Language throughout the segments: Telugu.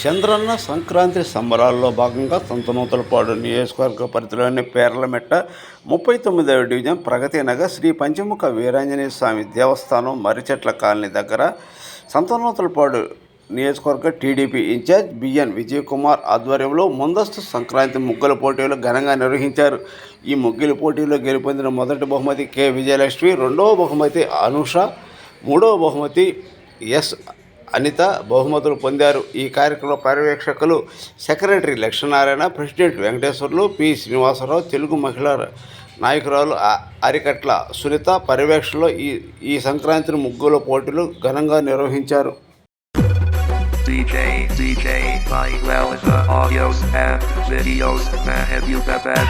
చంద్రన్న సంక్రాంతి సంబరాల్లో భాగంగా సంతనూతలపాడు నియోజకవర్గ పరిధిలోని పేర్లమెట్ట 39వ డివిజన్ ప్రగతి నగర్ శ్రీ పంచముఖ వీరాంజనేయ స్వామి దేవస్థానం మర్రిచెట్ల కాలనీ దగ్గర సంతనూతలపాడు నియోజకవర్గ టీడీపీ ఇన్ఛార్జ్ బిఎన్ విజయకుమార్ ఆధ్వర్యంలో ముందస్తు సంక్రాంతి ముగ్గుల పోటీలు ఘనంగా నిర్వహించారు. ఈ ముగ్గుల పోటీలో గెలుపొందిన మొదటి బహుమతి కె విజయలక్ష్మి, రెండవ బహుమతి అనూష, మూడవ బహుమతి ఎస్ అనిత బహుమతులు పొందారు. ఈ కార్యక్రమ పర్యవేక్షకులు secretary Lakshminarayana, president Venkateswarlu, P Srinivasa Rao, Telugu మహిళా నాయకురాలు అరికట్ల సునీత పర్యవేక్షణలో ఈ సంక్రాంతి ముగ్గుల పోటీలు ఘనంగా నిర్వహించారు. DJ Miguelza audios and videos Mahebubabad.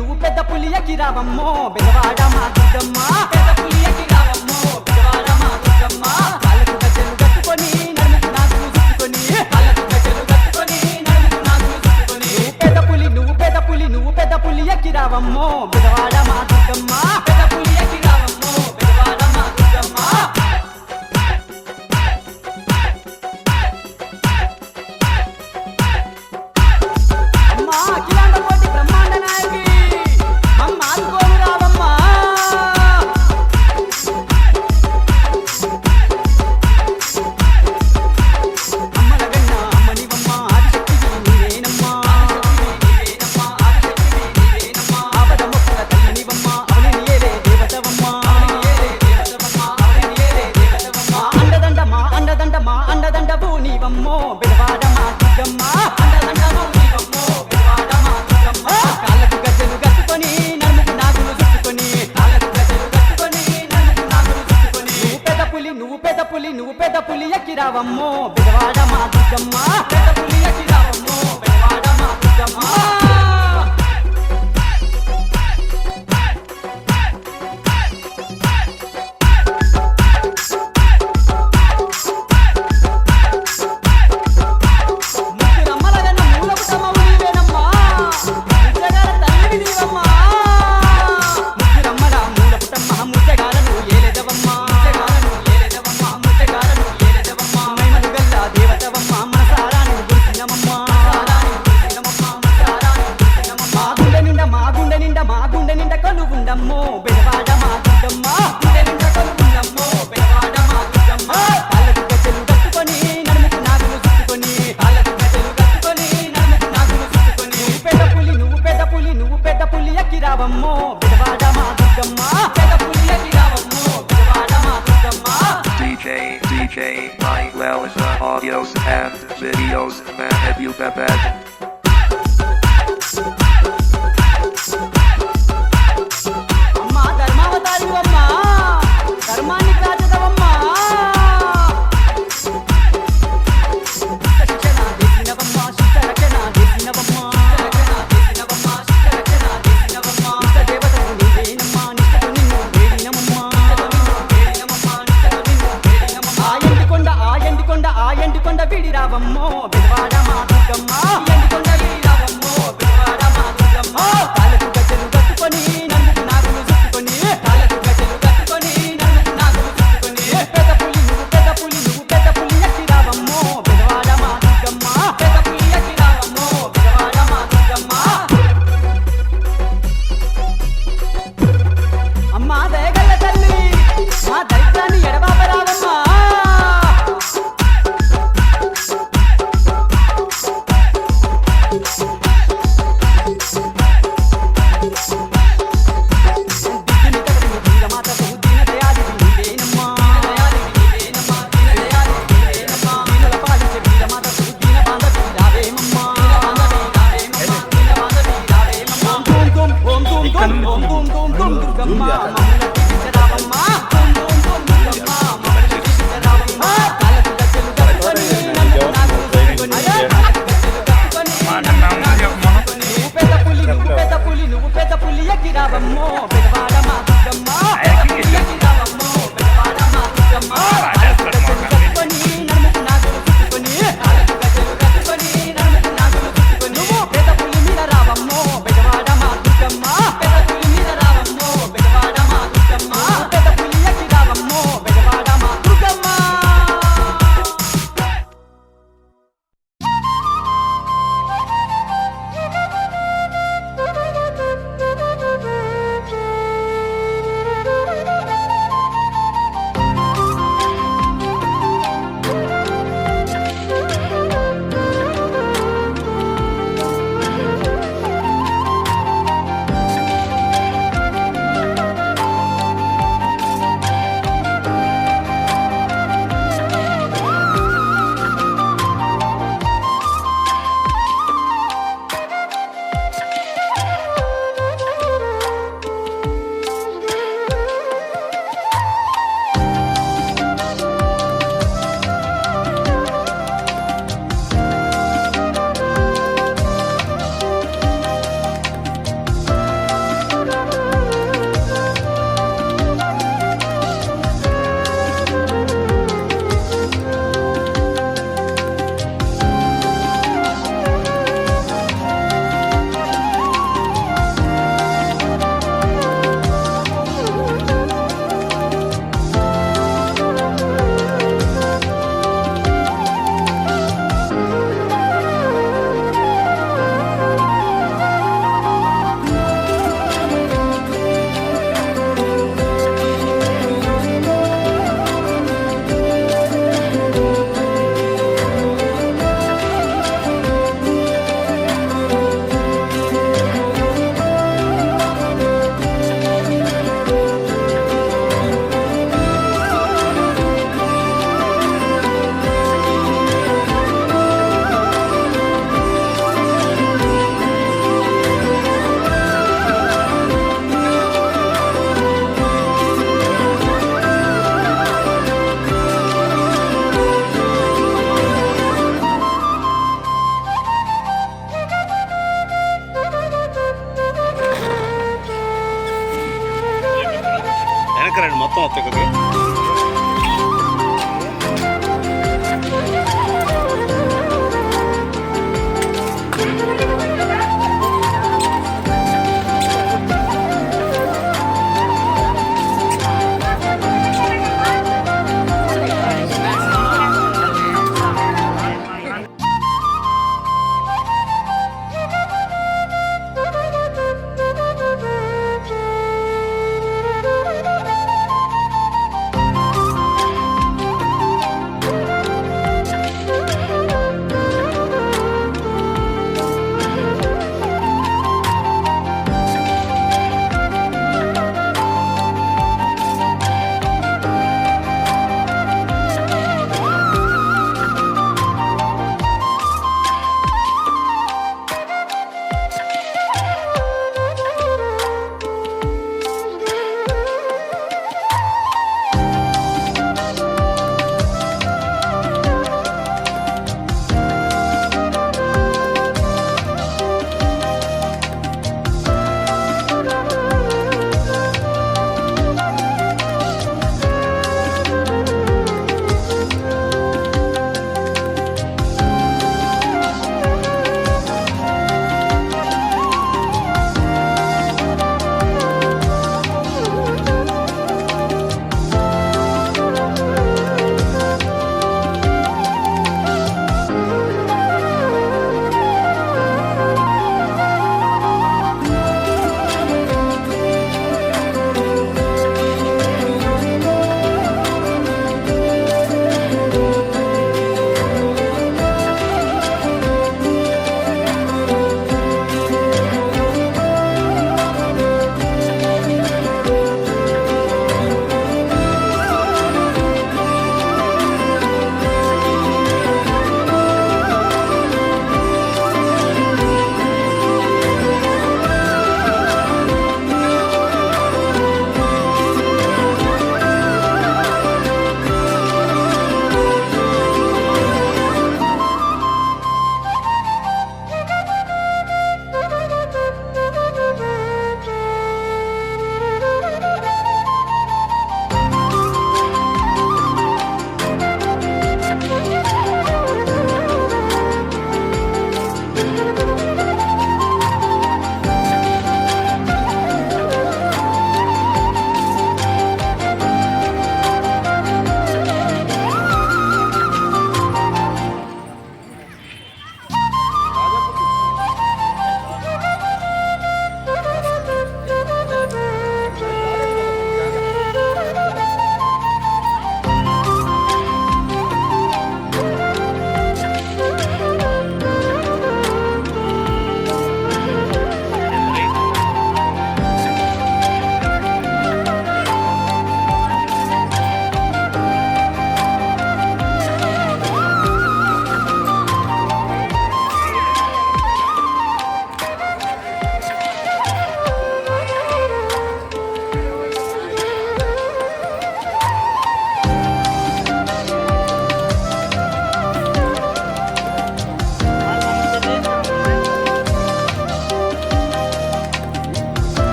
నువ్వు పెద్ద పులి ఎగిరావమ్మో బెదవాడ మా దుర్గమ్మ, పెద్ద పులి ఎగిరావమ్మో బెదవాడ మా దుర్గమ్మ. కాళ్ళకు గజ్జలు కట్టుకొని నడుముకు నాగులు చుట్టుకొని, కాళ్ళకు గజ్జలు కట్టుకొని నడుముకు నాగులు చుట్టుకొని, నువ్వు పెద్ద పులి ఎగిరావమ్మో బెదవాడ మా దుర్గమ్మ, పెద్ద పులి ఎగిరావమ్మో బెదవాడ మా దుర్గమ్మ. అమ్మా అఖిలాండ కోటి బ్రహ్మాండ నాయకి నువ్వు పెద్ద పులి ఎక్కిరావమ్మో బెదవాడ మా దుర్గమ్మ, పెద్ద పులి ఎక్కిరావమ్మో బెదవాడ మా Durgamma. DJ Miguelza audios and videos Mahebubabad. అమ్మా ధర్మావతారివమ్మా, ధర్మాన్ని కాచదవమ్మా, శిక్షణ చేసినవమ్మా, శిక్ష రక్షణ చేసినవమ్మా, దేవతవు నీవేనమ్మా, నిష్టతో నిన్ను వేడినమమ్మా. ఆ ఎండికొండ విడిరావమ్మో బెదవాడ మా దుర్గమ్మ, ఎండికొండ విడిరావమ్మో బెదవాడ మా దుర్గమ్మ. కాళ్ళకు గజ్జలు కట్టుకొని నన్ను నాగులు చుట్టుకొని, కాళ్ళకు గజ్జలు కట్టుకొని నన్ను నాగులు చుట్టుకొని, నువ్వు పెద్ద పులి ఎక్కిరావమ్మో బెదవాడ మా దుర్గమ్మ, పెద్ద పులి ఎక్కిరావమ్మో బెదవాడ మా దుర్గమ్మ. అమ్మా దయగల్ల తల్లి, మా దరిద్రాన్ని ఎడబాపరావమ్మా. ఎగిరావమ్మో బెదవాడ మా దుర్గమ్మ, ఎగిరావమ్మో బెదవాడ మా దుర్గమ్మ.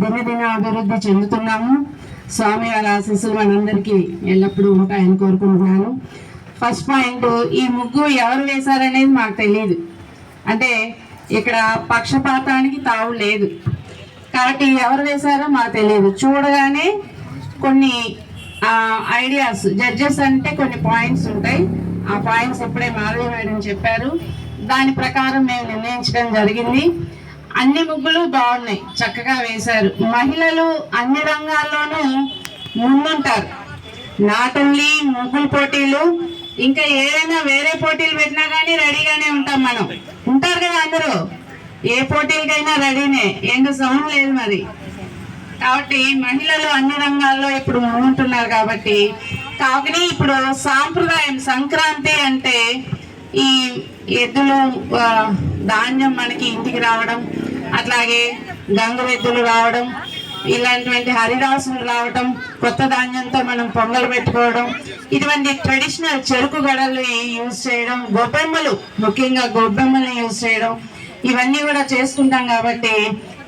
దినదిన అభివృద్ధి చెందుతున్నాము. స్వామి వారి ఆశీస్సులు మనందరికీ ఎల్లప్పుడూ ఉంటాయని కోరుకుంటున్నాను. ఫస్ట్ పాయింట్, ఈ ముగ్గు ఎవరు వేశారనేది మాకు తెలియదు. అంటే ఇక్కడ పక్షపాతానికి తావు లేదు కాబట్టి ఎవరు వేశారో మాకు తెలియదు. చూడగానే కొన్ని ఐడియాస్, జడ్జెస్ అంటే కొన్ని పాయింట్స్ ఉంటాయి. ఆ పాయింట్స్ ఇప్పుడే మాధవి మేడం చెప్పారు. దాని ప్రకారం మేము నిర్ణయించడం జరిగింది. అన్ని ముగ్గులు బాగున్నాయి, చక్కగా వేశారు. మహిళలు అన్ని రంగాల్లోనూ ముందుంటారు. నాట్ ఓన్లీ ముగ్గులు పోటీలు, ఇంకా ఏదైనా వేరే పోటీలు పెట్టినా కానీ రెడీగానే ఉంటాం మనం. ఉంటారు కదా అందరూ, ఏ పోటీలకైనా రెడీనే, ఏంటో సౌండ్ లేదు మరి. కాబట్టి మహిళలు అన్ని రంగాల్లో ఇప్పుడు ముందుంటున్నారు కాబట్టి. కాబట్టి ఇప్పుడు సాంప్రదాయం సంక్రాంతి అంటే ఈ ఎద్దులు ధాన్యం మనకి ఇంటికి రావడం, అట్లాగే గంగరెద్దులు రావడం, ఇలాంటివంటి హరిదాసులు రావడం, కొత్త ధాన్యంతో మనం పొంగలు పెట్టుకోవడం, ఇటువంటి ట్రెడిషనల్ చెరుకు గడలు యూజ్ చేయడం, గొబ్బెమ్మలు, ముఖ్యంగా గొబ్బెమ్మల్ని యూజ్ చేయడం, ఇవన్నీ కూడా చేసుకుంటాం. కాబట్టి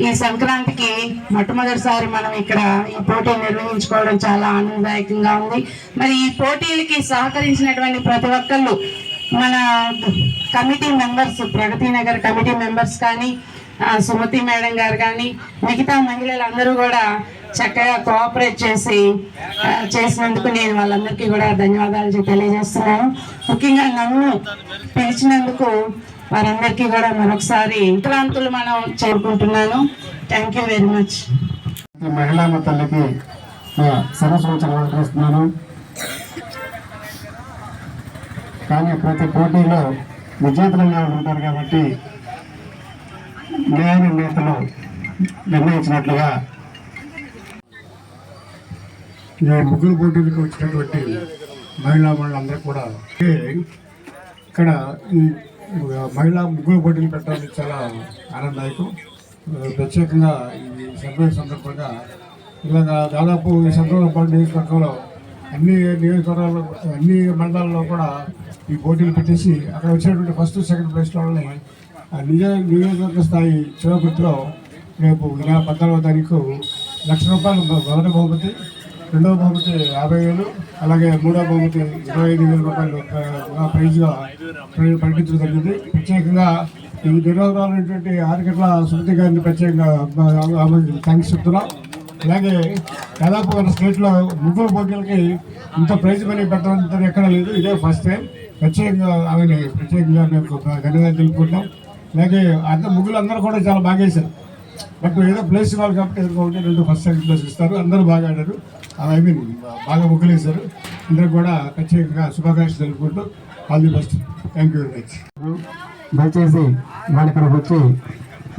ఈ సంక్రాంతికి మొట్టమొదటిసారి మనం ఇక్కడ ఈ పోటీలు నిర్వహించుకోవడం చాలా ఆనందదాయకంగా ఉంది. మరి ఈ పోటీలకి సహకరించినటువంటి ప్రతి ఒక్కళ్ళు, మన committee members, Pragathi Nagar committee members కానీ, సుమతి మేడం గారు కానీ, మిగతా మహిళలందరూ కూడా చక్కగా కోఆపరేట్ చేసినందుకు నేను వాళ్ళందరికీ కూడా ధన్యవాదాలు తెలియజేస్తున్నాను. ముఖ్యంగా నన్ను పిలిచినందుకు వారందరికీ కూడా మరొకసారి సంక్రాంతులు మనం చేరుకుంటున్నాను. Thank you very much. మహిళా తల్లికి సరస్వచనం అందిస్తున్నాను. కానీ ప్రతి పోటీలో విజేతలుగా ఉంటారు కాబట్టి న్యాయ నేతలు నిర్ణయించినట్లుగా ఈ ముగ్గురు పోటీలకు వచ్చినటువంటి మహిళా మండలందరూ కూడా ఇక్కడ ఈ మహిళా ముగ్గురు పోటీలు పెట్టడానికి చాలా ఆనందదాయకం. ప్రత్యేకంగా ఈ సర్వే సందర్భంగా ఇలాగా దాదాపు ఈ సంతోషపాటు నియోజకవర్గంలో అన్ని నియోజకవర్గాల్లో, అన్ని మండలాల్లో కూడా ఈ పోటీలు పెట్టేసి అక్కడ వచ్చినటువంటి ఫస్ట్ సెకండ్ ప్లేస్ వాళ్ళని నియోజకవర్గ స్థాయి చివరిలో రేపు ఈ నెల 14వ తారీఖు ₹1,00,000 మొదటి బహుమతి, రెండవ బహుమతి 50,000, అలాగే మూడవ బహుమతి ₹25,000 ప్రైజ్గా ప్రకటించడం జరిగింది. ప్రత్యేకంగా ఈ నిర్వాహకులైనటువంటి ఆర్కెట్ల సుమతి గారిని ప్రత్యేకంగా థ్యాంక్స్ చెప్తున్నాం. అలాగే దాదాపు మన స్టేట్లో ముగ్గురు పోటీలకి ఇంత ప్రైజ్ మనీ పెట్టడం ఎక్కడ లేదు, ఇదే ఫస్ట్ టైం. ప్రత్యేకంగా ఆమెని ప్రత్యేకంగా మేము ధన్యవాదాలు తెలుపుకుంటాం. అలాగే ముగ్గులు అందరూ కూడా చాలా బాగా వేశారు. బట్ ఏదో ప్లేస్ ఇవ్వాలి కాబట్టి ఎదుర్కొంటే 2 ఫస్ట్ సెకండ్ ప్లేస్ ఇస్తారు. అందరూ బాగా ఆడారు, ఐ మీన్ బాగా ముగ్గులు వేశారు. అందరూ కూడా ప్రత్యేకంగా శుభాకాంక్షలు తెలుపుకుంటూ all the best. Thank you very much. దయచేసి వాళ్ళు ఇక్కడికి వచ్చి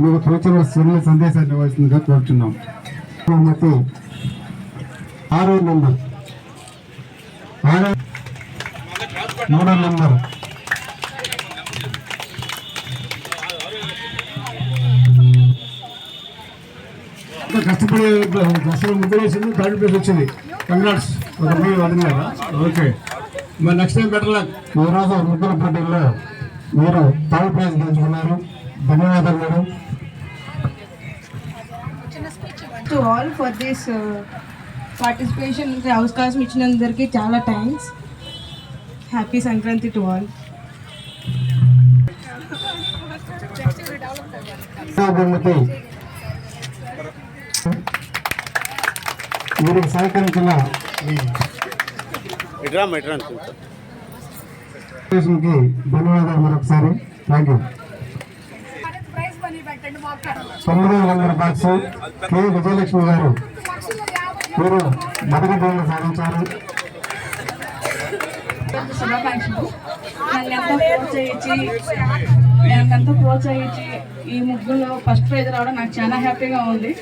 మీకు ఫ్యూచర్లో చిన్న సందేశాన్ని ఇవ్వాల్సిందిగా కోరుతున్నాం. 6వ నెంబర్, 3వ నెంబర్, కష్టపడి అసలు ముగ్గురు వేసింది, 3rd ప్లేస్ వచ్చింది. కంగ్రాట్స్. ఒక మీరు వదిలేదా? ఓకే, మరి నెక్స్ట్ టైం బెటర్ లక్. ఈరోజు ముగ్గురు పోటీల్లో మీరు 3rd ప్రైజ్ గెలుచుకున్నారు. ధన్యవాదాలు madam. To all for this participation, అవకాశం ఇచ్చినందరికీ చాలా thanks. Happy Sankranti to all. వీరికి సహకరించిన ధన్యవాదాలు మరొకసారి. Thank you. 900 box K Vijayalakshmi గారు, మీరు మొదటి బహుమతి సాధించారు. శుభాకాంక్షలు. నన్ను ప్రోత్సహించి ఈ ముగ్గులో ఫస్ట్ ప్రైజ్ రావడం నాకు చాలా హ్యాపీగా ఉంది.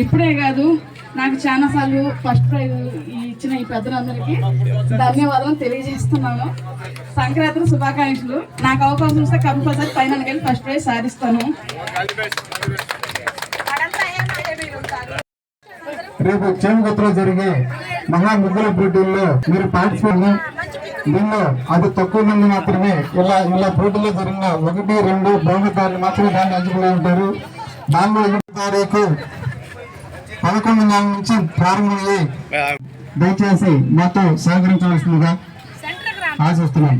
ఇప్పుడే కాదు, నాకు చాలా సార్లు ఫస్ట్ ప్రైజ్ ఇచ్చిన ఈ పెద్దలందరికీ ధన్యవాదాలు తెలియజేస్తున్నాను. సంక్రాంతి శుభాకాంక్షలు. నాకు అవకాశం ఇస్తే కంపల్సరీ ఫైనల్కి వెళ్ళి ఫస్ట్ ప్రైజ్ సాధిస్తాను. రేపు చేమగుత్తలో జరిగే మహా ముగ్గుల పోటీల్లో మీరు పార్టిసిపేట్. దీనిలో అతి తక్కువ మంది మాత్రమే ఇలా పోటీల్లో జరిగిన 1, 2 బహుమతాలు మాత్రమే దాన్ని ఎంచుకుని ఉంటారు. దానిలో 8వ తారీఖు 11 నెలల నుంచి ప్రారంభమయ్యి దయచేసి మాతో సహకరించవలసిందిగా ఆశిస్తున్నాం.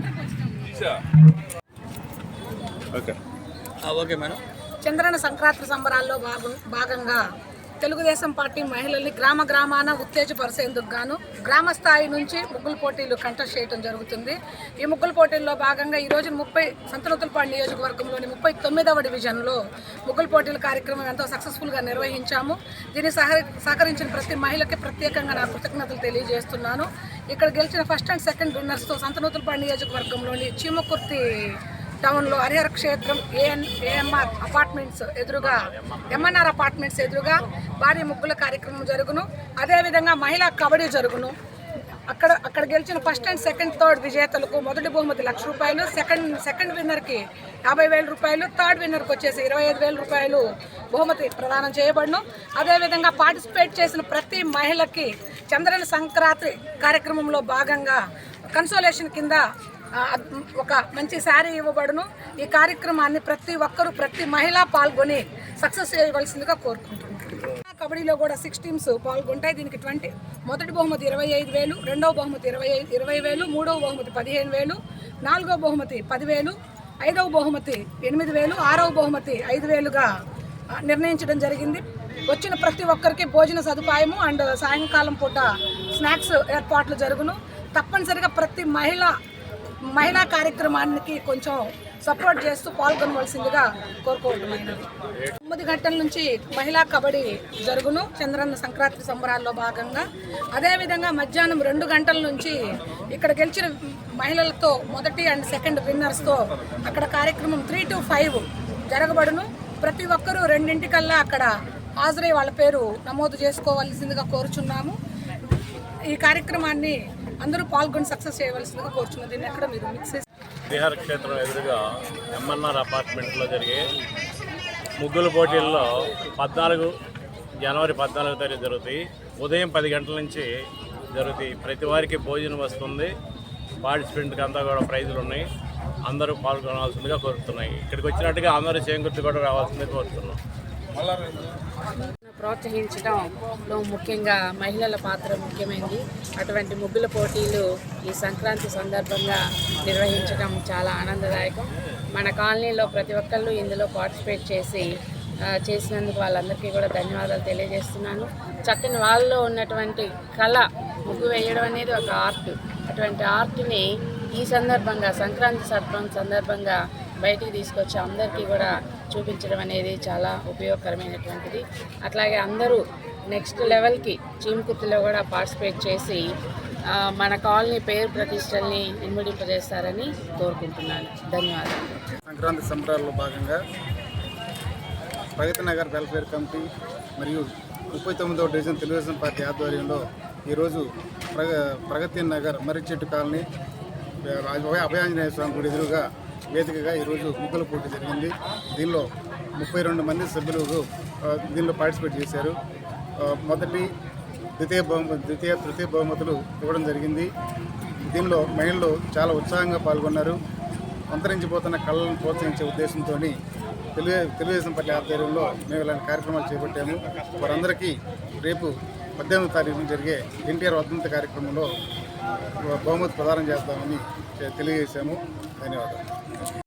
చంద్రన సంక్రాంతి సంబరాల్లో భాగంగా తెలుగుదేశం పార్టీ మహిళల్ని గ్రామ గ్రామాన ఉత్తేజపరిచేందుకు గాను గ్రామ స్థాయి నుంచి ముగ్గుల పోటీలు కంటెస్ట్ చేయడం జరుగుతుంది. ఈ ముగ్గుల పోటీల్లో భాగంగా ఈరోజు సంతనూతలపాడు నియోజకవర్గంలోని 39వ డివిజన్లో ముగ్గుల పోటీల కార్యక్రమం ఎంతో సక్సెస్ఫుల్గా నిర్వహించాము. దీన్ని సహకరించిన ప్రతి మహిళకి ప్రత్యేకంగా నా కృతజ్ఞతలు తెలియజేస్తున్నాను. ఇక్కడ గెలిచిన ఫస్ట్ అండ్ సెకండ్ విన్నర్స్తో సంతనూతలపాడు నియోజకవర్గంలోని చీమకుర్తి టౌన్లో హరిహర క్షేత్రం ఏఎంఆర్ అపార్ట్మెంట్స్ ఎదురుగా ఎంఎన్ఆర్ అపార్ట్మెంట్స్ ఎదురుగా భారీ ముగ్గుల కార్యక్రమం జరుగును. అదేవిధంగా మహిళా కబడ్డీ జరుగును. అక్కడ గెలిచిన ఫస్ట్ అండ్ సెకండ్ థర్డ్ విజేతలకు మొదటి బహుమతి ₹1,00,000, సెకండ్ విన్నర్కి ₹50,000, థర్డ్ విన్నర్కి వచ్చేసి ₹25,000 బహుమతి ప్రదానం చేయబడును. అదేవిధంగా పార్టిసిపేట్ చేసిన ప్రతి మహిళకి చంద్రన సంక్రాంతి కార్యక్రమంలో భాగంగా కన్సోలేషన్ కింద ఒక మంచి శారీ ఇవ్వబడును. ఈ కార్యక్రమాన్ని ప్రతి మహిళ పాల్గొని సక్సెస్ చేయవలసిందిగా కోరుకుంటున్నాను. కబడ్డీలో కూడా 6 టీమ్స్ పాల్గొంటాయి. దీనికి మొదటి బహుమతి 25,000, రెండవ బహుమతి 20,000, మూడవ బహుమతి 15,000, నాలుగవ బహుమతి 10,000, ఐదవ బహుమతి 8,000, ఆరవ బహుమతి 5,000గా నిర్ణయించడం జరిగింది. వచ్చిన ప్రతి ఒక్కరికి భోజన సదుపాయము అండ్ సాయంకాలం పూట స్నాక్స్ ఏర్పాట్లు జరుగును. తప్పనిసరిగా ప్రతి మహిళా కార్యక్రమానికి కొంచెం సపోర్ట్ చేస్తూ పాల్గొనవలసిందిగా కోరుకుంటున్నాను. 9 గంటల నుంచి మహిళా కబడ్డీ జరుగును చంద్రన్న సంక్రాంతి సంబరాల్లో భాగంగా. అదేవిధంగా మధ్యాహ్నం 2 గంటల నుంచి ఇక్కడ గెలిచిన మహిళలతో మొదటి అండ్ సెకండ్ విన్నర్స్తో అక్కడ కార్యక్రమం 3 to 5 జరగబడును. ప్రతి ఒక్కరూ 2:00 అక్కడ హాజరై వాళ్ళ పేరు నమోదు చేసుకోవాల్సిందిగా కోరుచున్నాము. ఈ కార్యక్రమాన్ని అందరూ పాల్గొని సక్సెస్ చేయవలసిందిగా కోరుచున్నాం. దీన్ని ఎక్కడ మీరు మిక్స్ చేసి హరిహర క్షేత్రం ఎదురుగా ఎంఎన్ఆర్ అపార్ట్మెంట్లో జరిగే ముగ్గుల పోటీల్లో జనవరి 14వ తారీఖు జరుగుతాయి. ఉదయం 10 గంటల నుంచి జరుగుతాయి. ప్రతి వారికి భోజనం వస్తుంది. పార్టిసిపెంట్కి అంతా కూడా ప్రైజులు ఉన్నాయి. అందరూ పాల్గొనాల్సిందిగా కోరుతున్నాయి. ఇక్కడికి వచ్చినట్టుగా అందరూ చేంగుర్తి కూడా రావాల్సిందిగా కోరుతున్నాం. ప్రోత్సహించడంలో ముఖ్యంగా మహిళల పాత్ర ముఖ్యమైనది. అటువంటి ముగ్గుల పోటీలు ఈ సంక్రాంతి సందర్భంగా నిర్వహించడం చాలా ఆనందదాయకం. మన కాలనీలో ప్రతి ఒక్కళ్ళు ఇందులో పార్టిసిపేట్ చేసినందుకు వాళ్ళందరికీ కూడా ధన్యవాదాలు తెలియజేస్తున్నాను. చక్కని వాళ్ళలో ఉన్నటువంటి కళ, ముగ్గు వేయడం అనేది ఒక ఆర్ట్. అటువంటి ఆర్ట్ని ఈ సందర్భంగా సంక్రాంతి సందర్భంగా బయటికి తీసుకొచ్చి అందరికీ కూడా చూపించడం అనేది చాలా ఉపయోగకరమైనటువంటిది. అట్లాగే అందరూ నెక్స్ట్ లెవెల్కి చీమకుర్తిలో కూడా పార్టిసిపేట్ చేసి మన కాలనీ పేరు ప్రతిష్టల్ని ఇన్ముడింపజేస్తారని కోరుకుంటున్నాను. ధన్యవాదాలు. సంక్రాంతి సంబరాల్లో భాగంగా ప్రగతి నగర్ వెల్ఫేర్ కమిటీ మరియు 39వ డివిజన్ తెలుగుదేశం పార్టీ ఆధ్వర్యంలో ఈరోజు ప్రగతి నగర్ మర్రిచెట్టు కాలనీ అభయాంజనేయ స్వామి గుడి ఎదురుగా వేదికగా ఈరోజు ముగ్గుల పోటీ జరిగింది. దీనిలో 32 మంది సభ్యులు దీనిలో పార్టిసిపేట్ చేశారు. మొదటి ద్వితీయ తృతీయ బహుమతులు ఇవ్వడం జరిగింది. దీనిలో మహిళలు చాలా ఉత్సాహంగా పాల్గొన్నారు. అంతరించిపోతున్న కళలను ప్రోత్సహించే ఉద్దేశంతో తెలుగుదేశం పార్టీ ఆధ్వర్యంలో మేము ఇలాంటి కార్యక్రమాలు చేపట్టాము. వారందరికీ రేపు 18వ తారీఖున జరిగే ఎన్టీఆర్ వర్ధంతి కార్యక్రమంలో బహుమతి ప్రదానం చేస్తామని తెలియజేశాము. ధన్యవాదాలు.